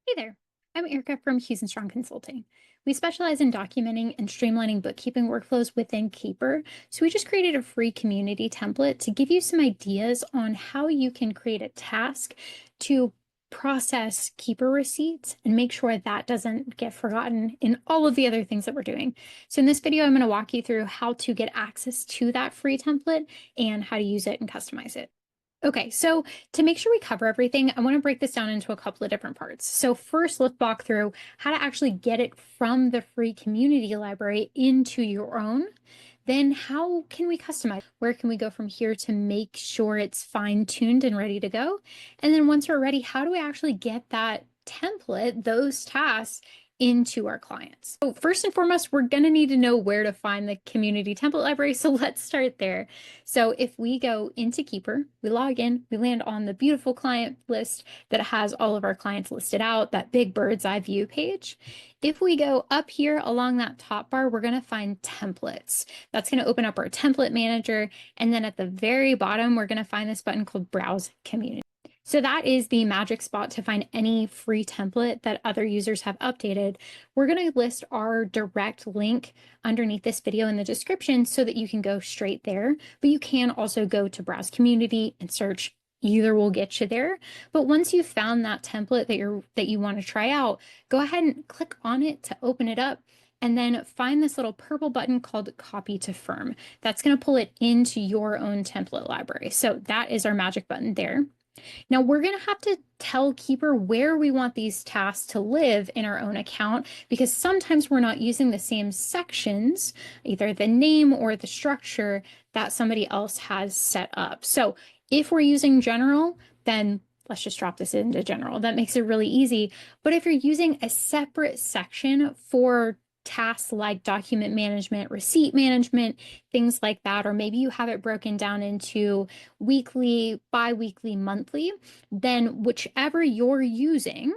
Hey there, I'm Erica from Hughes and Strong Consulting. We specialize in documenting and streamlining bookkeeping workflows within Keeper. So we just created a free community template to give you some ideas on how you can create a task to process Keeper receipts and make sure that doesn't get forgotten in all of the other things that we're doing. So in this video, I'm going to walk you through how to get access to that free template and how to use it and customize it. Okay, so to make sure we cover everything, I want to break this down into a couple of different parts. So first, let's walk through how to actually get it from the free community library into your own. Then how can we customize? Where can we go from here to make sure it's fine-tuned and ready to go? And then once we're ready, how do we actually get that template, those tasks, into our clients? So first and foremost, we're going to need to know where to find the community template library. So let's start there. So if we go into Keeper, we log in, we land on the beautiful client list that has all of our clients listed out, that big bird's eye view page. If we go up here along that top bar, we're going to find templates. That's going to open up our template manager. And then at the very bottom, we're going to find this button called Browse Community. So that is the magic spot to find any free template that other users have updated. We're going to list our direct link underneath this video in the description so that you can go straight there, but you can also go to Browse Community and search. Either will get you there. But once you've found that template that you want to try out, go ahead and click on it to open it up. And then find this little purple button called Copy to Firm. That's going to pull it into your own template library. So that is our magic button there. Now we're going to have to tell Keeper where we want these tasks to live in our own account because sometimes we're not using the same sections, either the name or the structure that somebody else has set up. So if we're using general, then let's just drop this into general. That makes it really easy. But if you're using a separate section for tasks like document management, receipt management, things like that, or maybe you have it broken down into weekly, bi-weekly, monthly, then whichever you're using,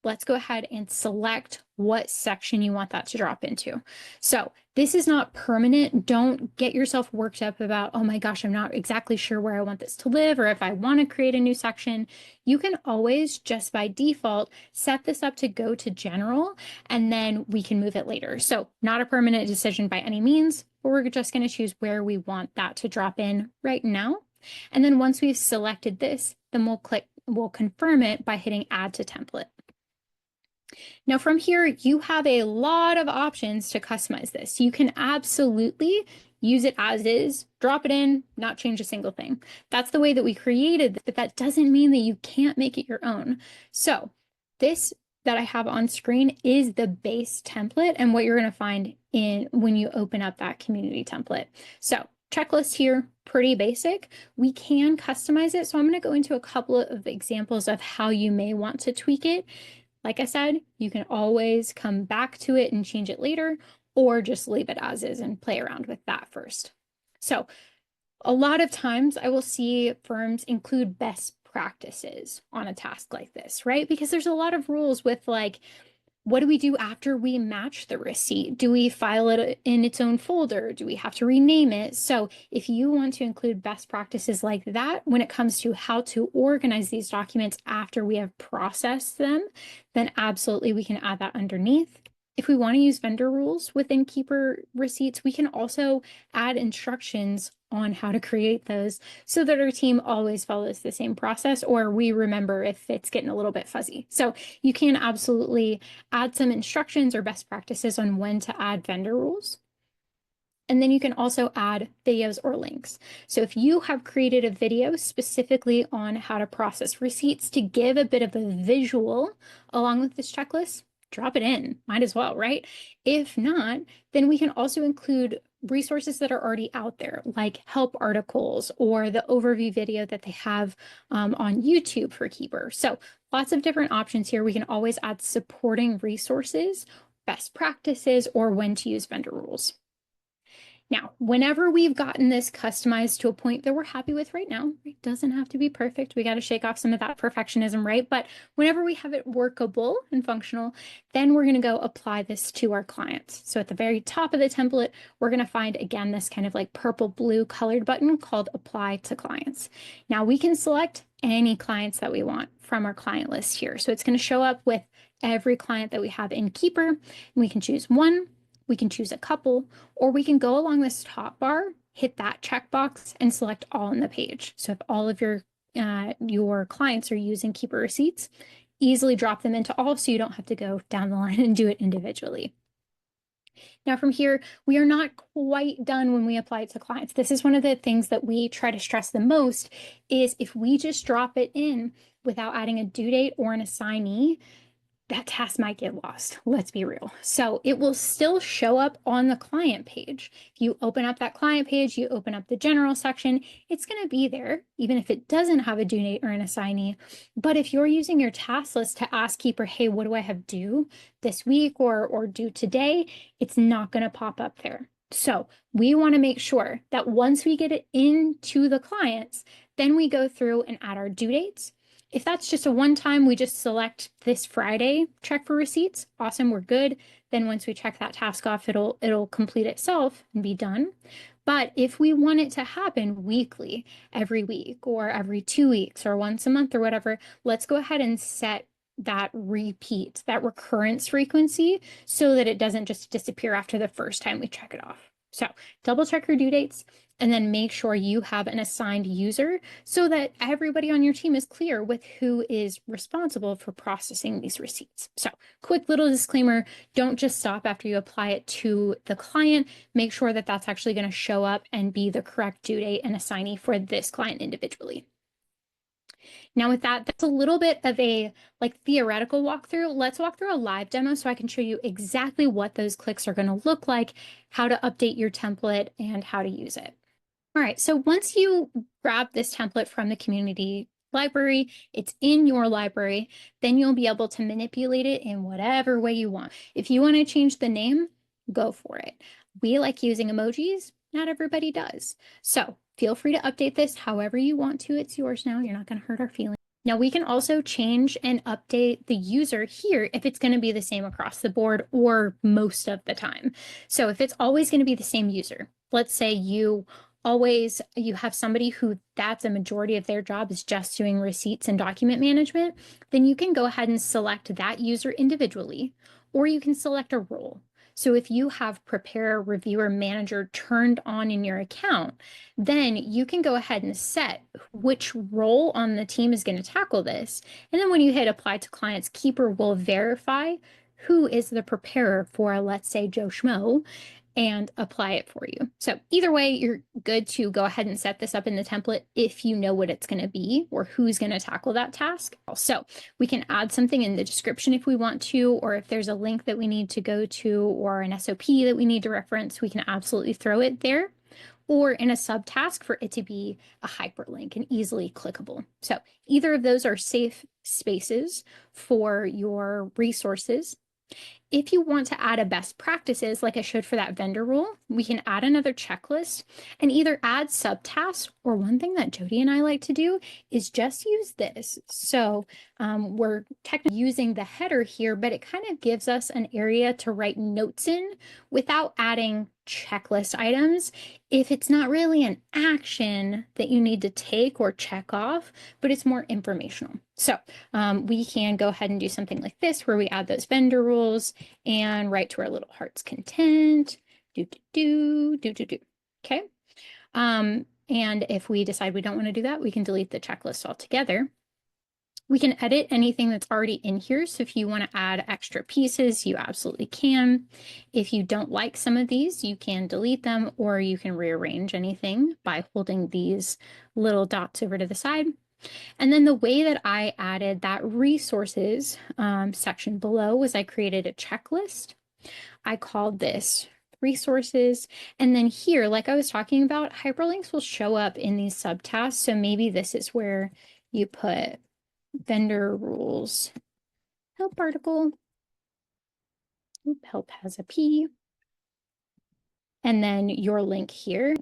let's go ahead and select what section you want that to drop into. So this is not permanent. Don't get yourself worked up about, oh my gosh, I'm not exactly sure where I want this to live, or if I want to create a new section. You can always just by default set this up to go to general, and then we can move it later. So not a permanent decision by any means, but we're just going to choose where we want that to drop in right now. And then once we've selected this, then we'll confirm it by hitting add to template. Now from here, you have a lot of options to customize this. You can absolutely use it as is, drop it in, not change a single thing. That's the way that we created this, but that doesn't mean that you can't make it your own. So this that I have on screen is the base template and what you're going to find in when you open up that community template. So checklist here, pretty basic. We can customize it. So I'm going to go into a couple of examples of how you may want to tweak it. Like I said, you can always come back to it and change it later, or just leave it as is and play around with that first. So a lot of times I will see firms include best practices on a task like this, right? Because there's a lot of rules with like, what do we do after we match the receipt? Do we file it in its own folder? Do we have to rename it? So if you want to include best practices like that when it comes to how to organize these documents after we have processed them, then absolutely we can add that underneath. If we want to use vendor rules within Keeper receipts, we can also add instructions on how to create those so that our team always follows the same process, or we remember if it's getting a little bit fuzzy. So you can absolutely add some instructions or best practices on when to add vendor rules. And then you can also add videos or links. So if you have created a video specifically on how to process receipts to give a bit of a visual along with this checklist, drop it in, might as well, right? If not, then we can also include resources that are already out there, like help articles or the overview video that they have on YouTube for Keeper. So lots of different options here. We can always add supporting resources, best practices, or when to use vendor rules. Now, whenever we've gotten this customized to a point that we're happy with right now, it doesn't have to be perfect. We got to shake off some of that perfectionism, right? But whenever we have it workable and functional, then we're going to go apply this to our clients. So at the very top of the template, we're going to find, again, this kind of like purple blue colored button called Apply to Clients. Now we can select any clients that we want from our client list here. So it's going to show up with every client that we have in Keeper. And we can choose one, we can choose a couple, or we can go along this top bar, hit that checkbox, and select all on the page. So if all of your clients are using Keeper receipts, easily drop them into all so you don't have to go down the line and do it individually. Now from here, we are not quite done when we apply it to clients. This is one of the things that we try to stress the most is if we just drop it in without adding a due date or an assignee, that task might get lost. Let's be real. So it will still show up on the client page. If you open up that client page, you open up the general section, it's going to be there, even if it doesn't have a due date or an assignee. But if you're using your task list to ask Keeper, hey, what do I have due this week or due today? It's not going to pop up there. So we want to make sure that once we get it into the clients, then we go through and add our due dates. If that's just a one-time, we just select this Friday, check for receipts. Awesome, we're good. Then once we check that task off, it'll complete itself and be done. But if we want it to happen weekly, every week or every 2 weeks or once a month or whatever, let's go ahead and set that repeat, that recurrence frequency so that it doesn't just disappear after the first time we check it off. So double check your due dates and then make sure you have an assigned user so that everybody on your team is clear with who is responsible for processing these receipts. So quick little disclaimer, don't just stop after you apply it to the client. Make sure that that's actually going to show up and be the correct due date and assignee for this client individually. Now with that, that's a little bit of a theoretical walkthrough. Let's walk through a live demo so I can show you exactly what those clicks are going to look like, how to update your template, and how to use it. All right, so once you grab this template from the community library, it's in your library, then you'll be able to manipulate it in whatever way you want. If you want to change the name, go for it. We like using emojis. Not everybody does. So feel free to update this however you want to. It's yours now. You're not going to hurt our feelings. Now we can also change and update the user here if it's going to be the same across the board or most of the time. So if it's always going to be the same user, let's say you have somebody who that's a majority of their job is just doing receipts and document management, then you can go ahead and select that user individually, or you can select a role. So if you have Prepare, Reviewer, Manager turned on in your account, then you can go ahead and set which role on the team is going to tackle this. And then when you hit Apply to Clients, Keeper will verify who is the preparer for, let's say, Joe Schmo, and apply it for you. So either way, you're good to go ahead and set this up in the template if you know what it's going to be or who's going to tackle that task. So we can add something in the description if we want to, or if there's a link that we need to go to or an SOP that we need to reference, we can absolutely throw it there, or in a subtask for it to be a hyperlink and easily clickable. So either of those are safe spaces for your resources. If you want to add a best practices, like I showed for that vendor rule, we can add another checklist and either add subtasks, or one thing that Jody and I like to do is just use this. So we're technically using the header here, but it kind of gives us an area to write notes in without adding checklist items if it's not really an action that you need to take or check off, but it's more informational. So we can go ahead and do something like this where we add those vendor rules and write to our little heart's content, okay? And if we decide we don't want to do that, we can delete the checklist altogether. We can edit anything that's already in here. So if you want to add extra pieces, you absolutely can. If you don't like some of these, you can delete them, or you can rearrange anything by holding these little dots over to the side. And then the way that I added that resources section below was I created a checklist. I called this resources. And then here, like I was talking about, hyperlinks will show up in these subtasks. So maybe this is where you put vendor rules, help article, help has a P, and then your link here.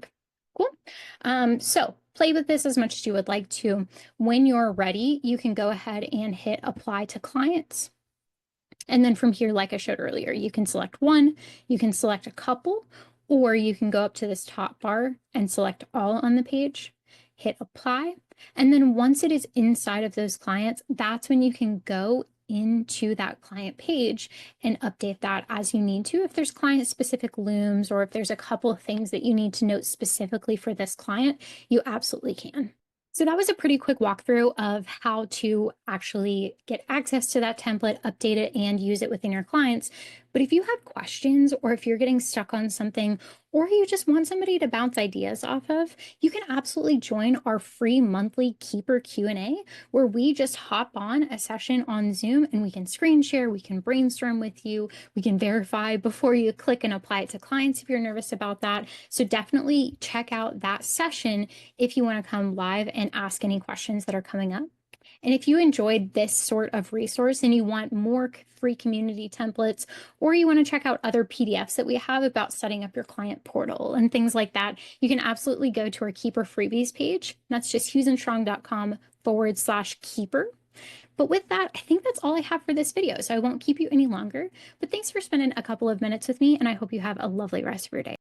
Cool. So play with this as much as you would like to. When you're ready, you can go ahead and hit Apply to Clients. And then from here, like I showed earlier, you can select one, you can select a couple, or you can go up to this top bar and select all on the page, hit Apply. And then once it is inside of those clients, that's when you can go into that client page and update that as you need to. If there's client specific looms or if there's a couple of things that you need to note specifically for this client, you absolutely can. So that was a pretty quick walkthrough of how to actually get access to that template, update it, and use it within your clients. But if you have questions or if you're getting stuck on something, or you just want somebody to bounce ideas off of, you can absolutely join our free monthly Keeper Q&A, where we just hop on a session on Zoom and we can screen share, we can brainstorm with you, we can verify before you click and apply it to clients if you're nervous about that. So definitely check out that session if you want to come live and ask any questions that are coming up. And if you enjoyed this sort of resource and you want more free community templates, or you want to check out other PDFs that we have about setting up your client portal and things like that, you can absolutely go to our Keeper freebies page. That's just hughesandstrong.com/keeper. But with that, I think that's all I have for this video, so I won't keep you any longer. But thanks for spending a couple of minutes with me, and I hope you have a lovely rest of your day.